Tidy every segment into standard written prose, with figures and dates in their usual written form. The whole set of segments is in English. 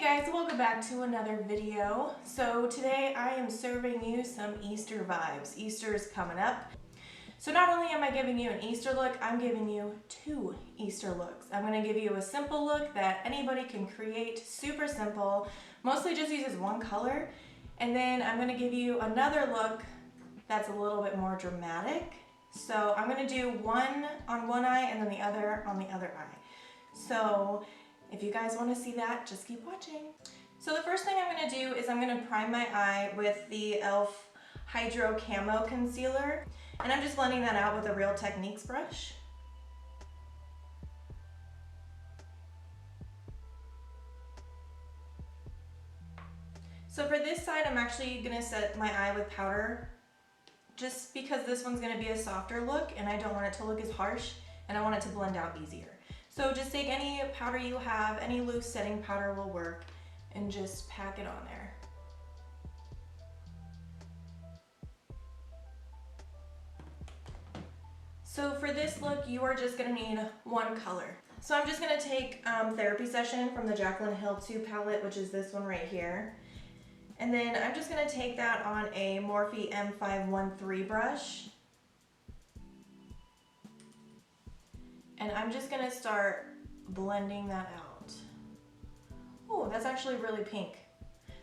guys, welcome back to another video. So today I am serving you some Easter vibes. Easter is coming up. So not only am I giving you an Easter look, I'm giving you two Easter looks. I'm going to give you a simple look that anybody can create, super simple, mostly just uses one color. And then I'm going to give you another look that's a little bit more dramatic. So I'm going to do one on one eye and then the other on the other eye. So if you guys want to see that, just keep watching. So the first thing I'm going to do is I'm going to prime my eye with the e.l.f. Hydro Camo Concealer. And I'm just blending that out with a Real Techniques brush. So for this side, I'm actually going to set my eye with powder just because this one's going to be a softer look and I don't want it to look as harsh and I want it to blend out easier. So just take any powder you have, any loose setting powder will work, and just pack it on there. So for this look, you are just gonna need one color. So I'm just gonna take Therapy Session from the Jaclyn Hill 2 palette, which is this one right here. And then I'm just gonna take that on a Morphe M513 brush. And I'm just gonna start blending that out. Oh, that's actually really pink.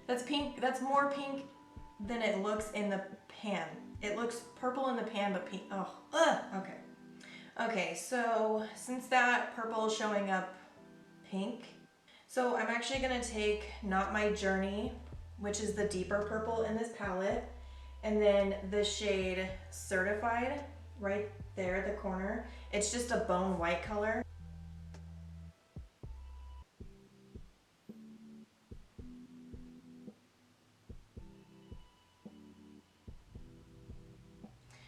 That's pink, that's more pink than it looks in the pan. It looks purple in the pan, but pink, okay. Okay, so since that purple is showing up pink, so I'm actually gonna take Not My Journey, which is the deeper purple in this palette, and then the shade Certified, right there at the corner. It's just a bone white color.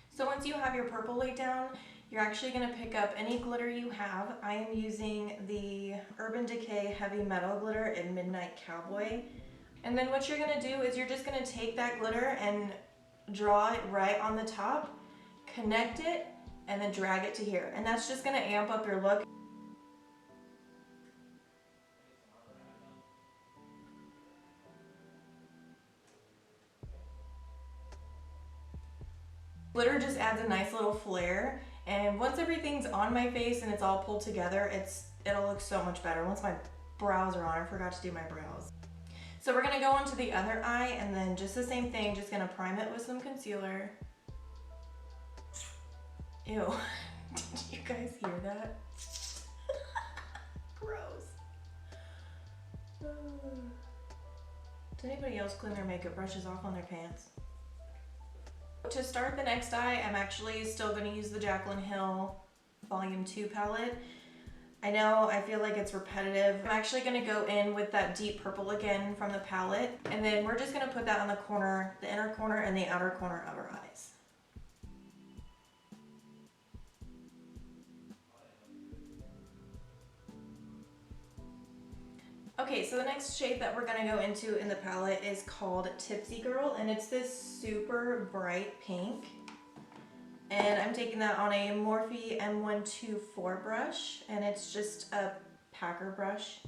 So once you have your purple laid down, you're actually going to pick up any glitter you have. I am using the Urban Decay Heavy Metal Glitter in Midnight Cowboy. And then what you're going to do is you're just going to take that glitter and draw it right on the top, connect it, and then drag it to here. And that's just gonna amp up your look. Glitter just adds a nice little flare. And once everything's on my face and it's all pulled together, it'll look so much better. Once my brows are on, I forgot to do my brows. So we're gonna go on to the other eye and then just the same thing, just gonna prime it with some concealer. Ew. Did you guys hear that? Gross. Does anybody else clean their makeup brushes off on their pants? To start the next eye, I'm actually still going to use the Jaclyn Hill Volume 2 palette. I know, I feel like it's repetitive. I'm actually going to go in with that deep purple again from the palette, and then we're just going to put that on the corner, the inner corner and the outer corner of our eyes. Okay, so the next shade that we're gonna go into in the palette is called Tipsy Girl, and it's this super bright pink. And I'm taking that on a Morphe M124 brush, and it's just a packer brush.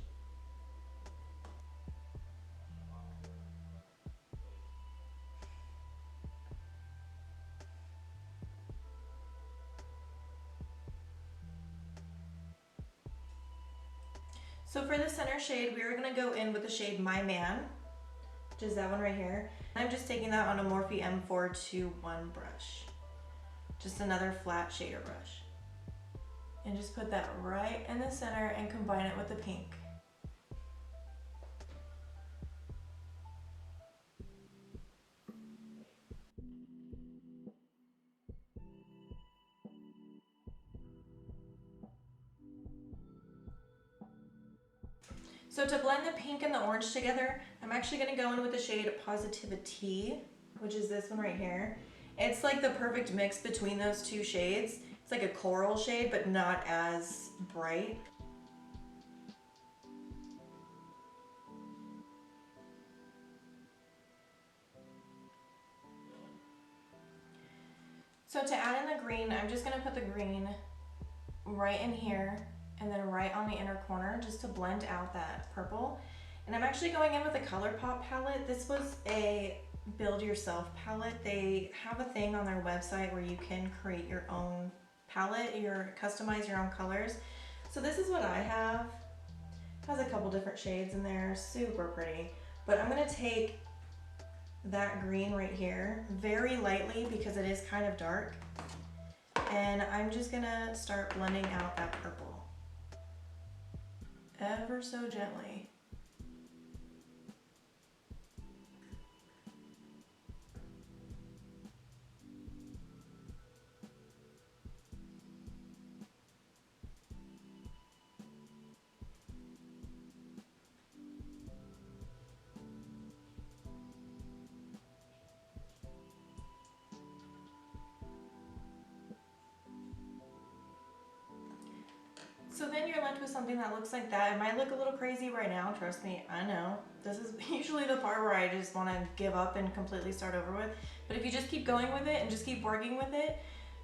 So for the center shade, we're gonna go in with the shade My Man, which is that one right here. I'm just taking that on a Morphe M421 brush. Just another flat shader brush. And just put that right in the center and combine it with the pink. So to blend the pink and the orange together, I'm actually going to go in with the shade Positivity, which is this one right here. It's like the perfect mix between those two shades. It's like a coral shade, but not as bright. So to add in the green, I'm just going to put the green right in here and then right on the inner corner just to blend out that purple. And I'm actually going in with a ColourPop palette. This was a build yourself palette. They have a thing on their website where you can create your own palette, customize your own colors. So this is what I have. It has a couple different shades in there, super pretty. But I'm gonna take that green right here very lightly because it is kind of dark. And I'm just gonna start blending out that purple. Ever so gently. So then you're left with something that looks like that. It might look a little crazy right now, trust me, I know. This is usually the part where I just want to give up and completely start over with. But if you just keep going with it and just keep working with it,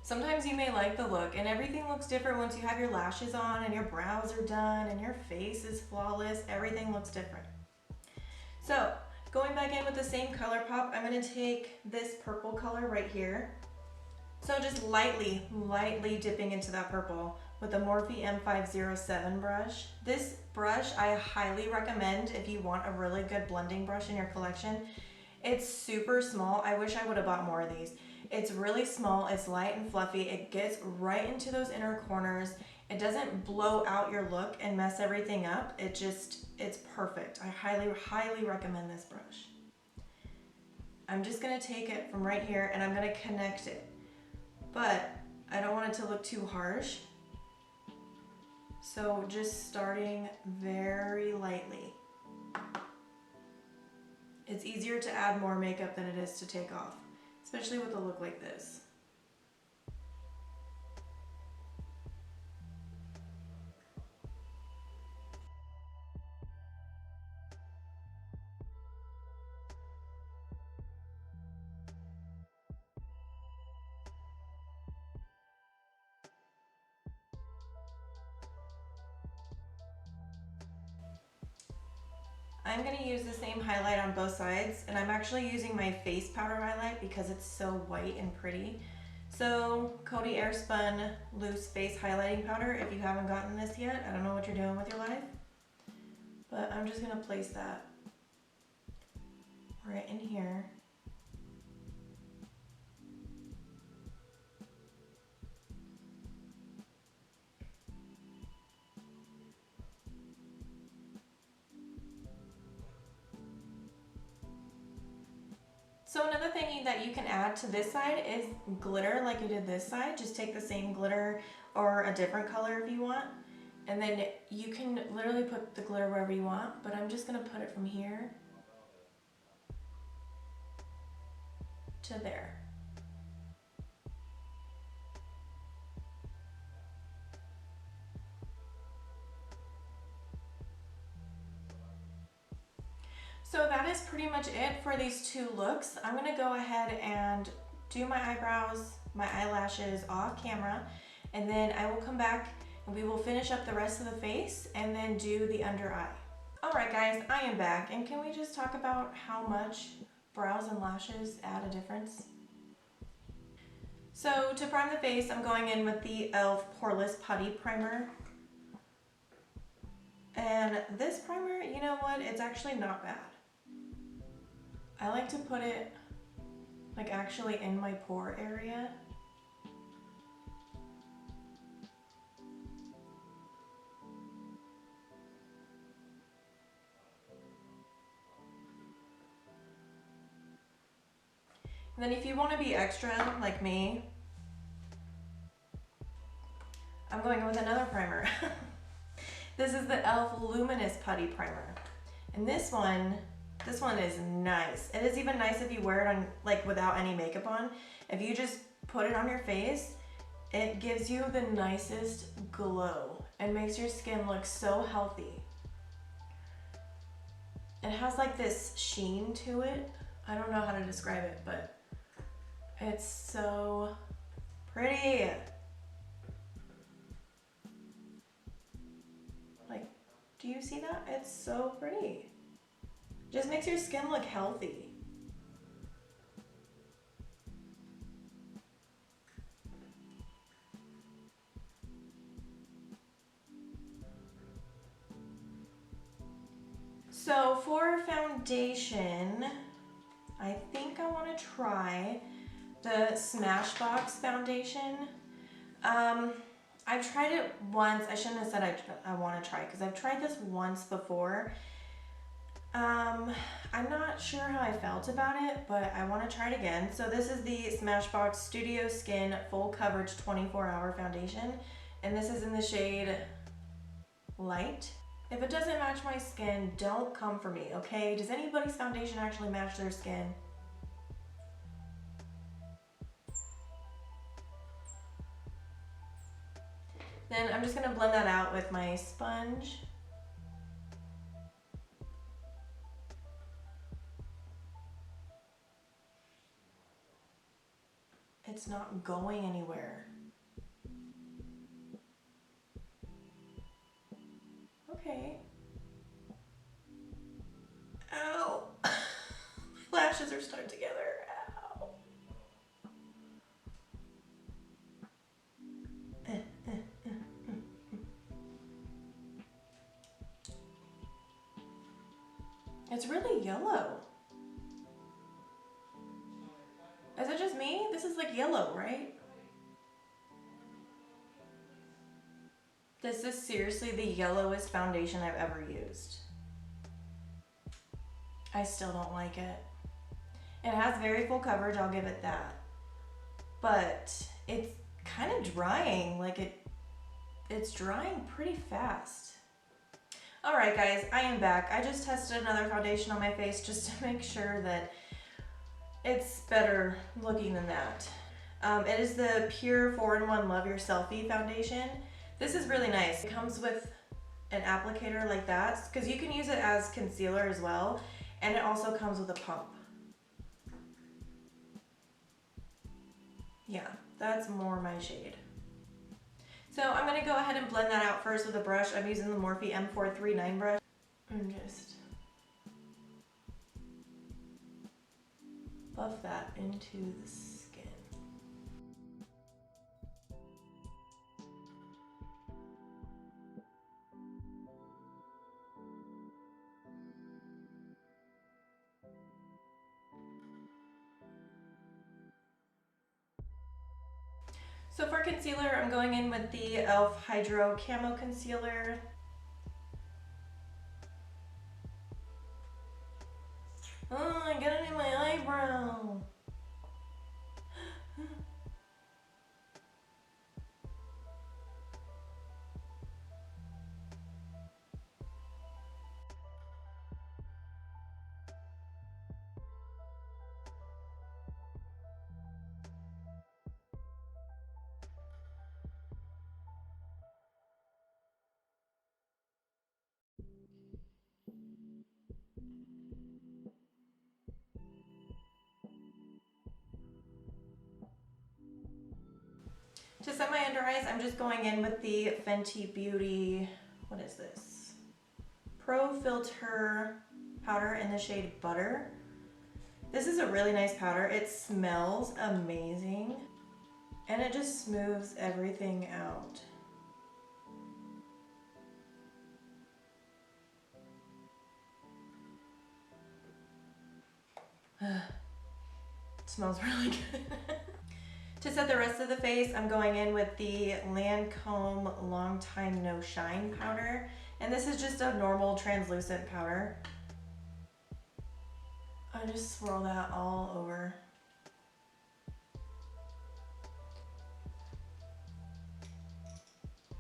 sometimes you may like the look, and everything looks different once you have your lashes on and your brows are done and your face is flawless. Everything looks different. So going back in with the same ColourPop, I'm going to take this purple color right here. So just lightly dipping into that purple with the Morphe M507 brush. This brush I highly recommend if you want a really good blending brush in your collection. It's super small. I wish I would have bought more of these. It's really small, it's light and fluffy. It gets right into those inner corners. It doesn't blow out your look and mess everything up. It's perfect. I highly recommend this brush. I'm just gonna take it from right here and I'm gonna connect it. But I don't want it to look too harsh. So just starting very lightly. It's easier to add more makeup than it is to take off, especially with a look like this. I'm going to use the same highlight on both sides, and I'm actually using my face powder highlight because it's so white and pretty. So Coty Airspun Loose Face Highlighting Powder, if you haven't gotten this yet, I don't know what you're doing with your life, but I'm just going to place that right in here. So another thing that you can add to this side is glitter like you did this side. Just take the same glitter or a different color if you want. And then you can literally put the glitter wherever you want, but I'm just gonna put it from here to there. So that is pretty much it for these two looks. I'm gonna go ahead and do my eyebrows, my eyelashes off camera, and then I will come back and we will finish up the rest of the face and then do the under eye. All right guys, I am back, and can we just talk about how much brows and lashes add a difference? So to prime the face, I'm going in with the e.l.f. Poreless Putty Primer. And this primer, you know what, it's actually not bad. I like to put it like actually in my pore area. And then if you want to be extra like me, I'm going with another primer. This is the e.l.f. Luminous Putty Primer. And this one is nice. It is even nice if you wear it on like without any makeup on. If you just put it on your face, it gives you the nicest glow and makes your skin look so healthy. It has like this sheen to it. I don't know how to describe it, but it's so pretty. Like, do you see that? It's so pretty. Just makes your skin look healthy. So for foundation, I think I want to try the Smashbox foundation. I've tried it once. I shouldn't have said I want to try it because I've tried this once before. I'm not sure how I felt about it, but I want to try it again. So this is the Smashbox Studio Skin Full Coverage 24-Hour Foundation, and this is in the shade Light. If it doesn't match my skin, don't come for me, okay? Does anybody's foundation actually match their skin? Then I'm just gonna blend that out with my sponge. It's not going anywhere. Okay. Ow! My lashes are stuck together. Ow. It's really yellow. Is it just me? This is like yellow, right? This is seriously the yellowest foundation I've ever used. I still don't like it. It has very full coverage, I'll give it that. But it's kind of drying, like it's drying pretty fast. All right guys, I am back. I just tested another foundation on my face just to make sure that it's better looking than that. It is the Pur 4-in-1 Love Your Selfie foundation. This is really nice. It comes with an applicator like that, because you can use it as concealer as well, and it also comes with a pump. Yeah, that's more my shade. So I'm gonna go ahead and blend that out first with a brush. I'm using the Morphe M439 brush. And just buff that into the skin. So for concealer, I'm going in with the e.l.f. Hydro Camo Concealer. Oh, I got it in my eyebrow. To set my under eyes, I'm just going in with the Fenty Beauty, what is this? Pro Filter powder in the shade Butter. This is a really nice powder. It smells amazing and it just smooths everything out. It smells really good. To set the rest of the face, I'm going in with the Lancôme Long Time No Shine powder. And this is just a normal translucent powder. I just swirl that all over.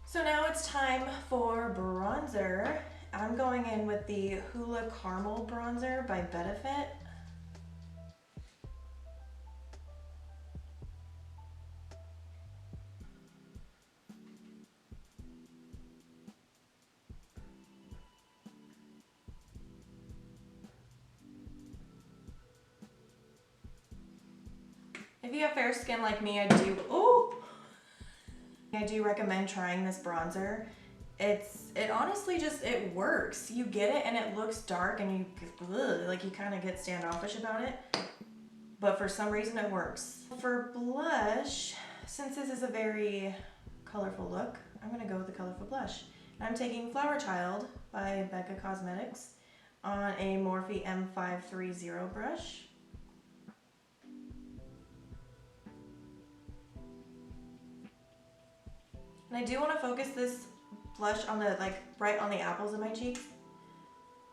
So now it's time for bronzer. I'm going in with the Hoola Caramel Bronzer by Benefit. If you have fair skin like me, I do recommend trying this bronzer. it honestly just, it works. You get it and it looks dark and you, like you kind of get standoffish about it. But for some reason it works. For blush, since this is a very colorful look, I'm gonna go with the colorful blush. I'm taking Flower Child by Becca Cosmetics on a Morphe M530 brush. And I do want to focus this blush on the, like, right on the apples of my cheeks.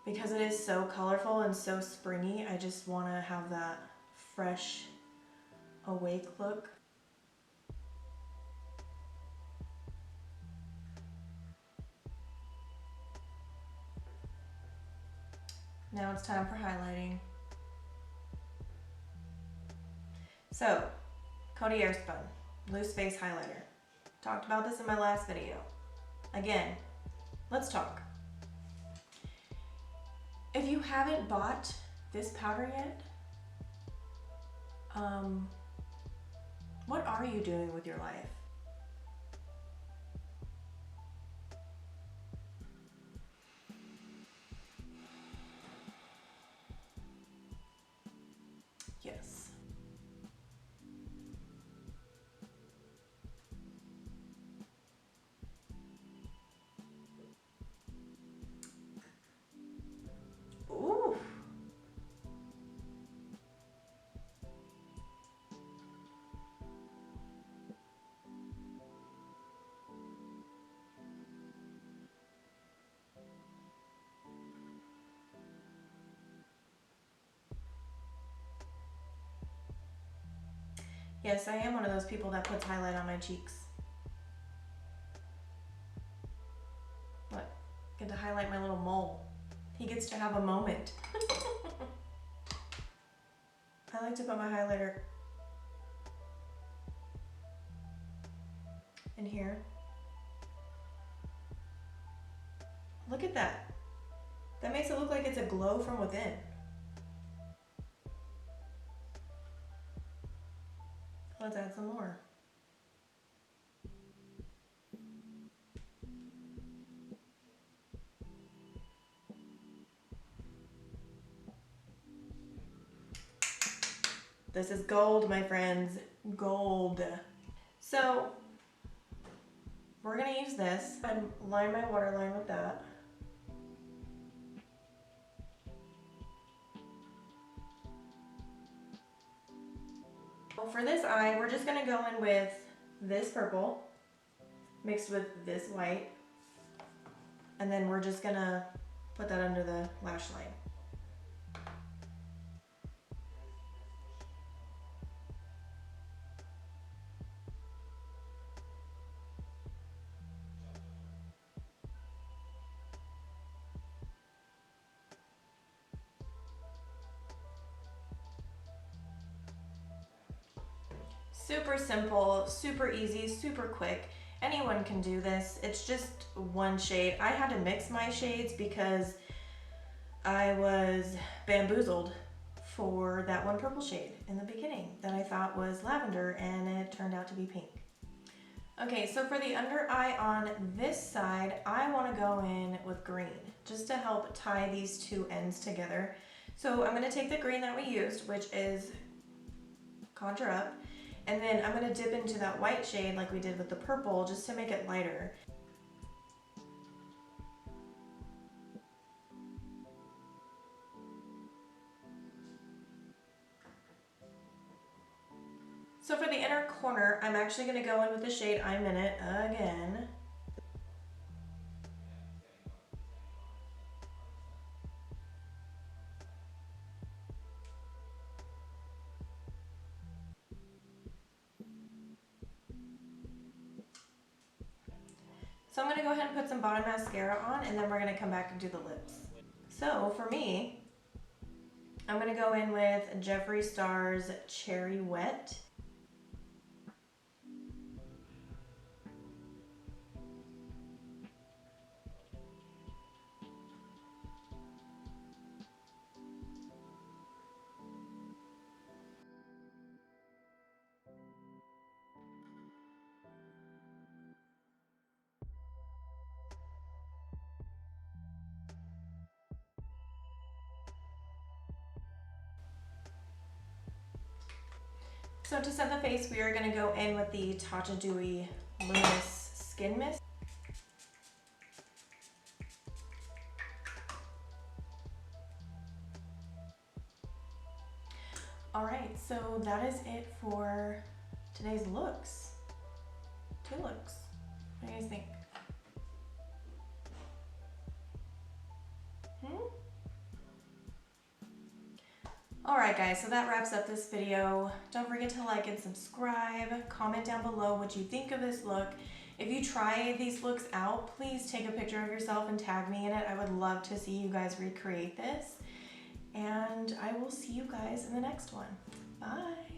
Because it is so colorful and so springy, I just want to have that fresh, awake look. Now it's time for highlighting. So, Coty Airspun, loose face highlighter. Talked about this in my last video. Again, let's talk. If you haven't bought this powder yet, what are you doing with your life? Yes. Ooh. Yes, I am one of those people that puts highlight on my cheeks. What? Get to highlight my little mole. He gets to have a moment. I like to put my highlighter in here. Look at that. That makes it look like it's a glow from within. Let's add some more. This is gold, my friends, gold. So we're gonna use this and line my waterline with that. For this eye, we're just gonna go in with this purple mixed with this white, and then we're just gonna put that under the lash line. Super simple, super easy, super quick. Anyone can do this. It's just one shade. I had to mix my shades because I was bamboozled for that one purple shade in the beginning that I thought was lavender, and it turned out to be pink. Okay, so for the under eye on this side, I want to go in with green just to help tie these two ends together. So I'm going to take the green that we used, which is Conjure Up, and then I'm going to dip into that white shade like we did with the purple just to make it lighter. So for the inner corner, I'm actually going to go in with the shade I'm in it again. So I'm going to go ahead and put some bottom mascara on, and then we're going to come back and do the lips. So for me, I'm going to go in with Jeffree Star's Cherry Wet. So to set the face, we are going to go in with the Tatcha Dewy Luminous Skin Mist. Alright, so that is it for today's looks. 2 looks. What do you guys think? Alright guys, so that wraps up this video. Don't forget to like and subscribe. Comment down below what you think of this look. If you try these looks out, please take a picture of yourself and tag me in it. I would love to see you guys recreate this. And I will see you guys in the next one. Bye!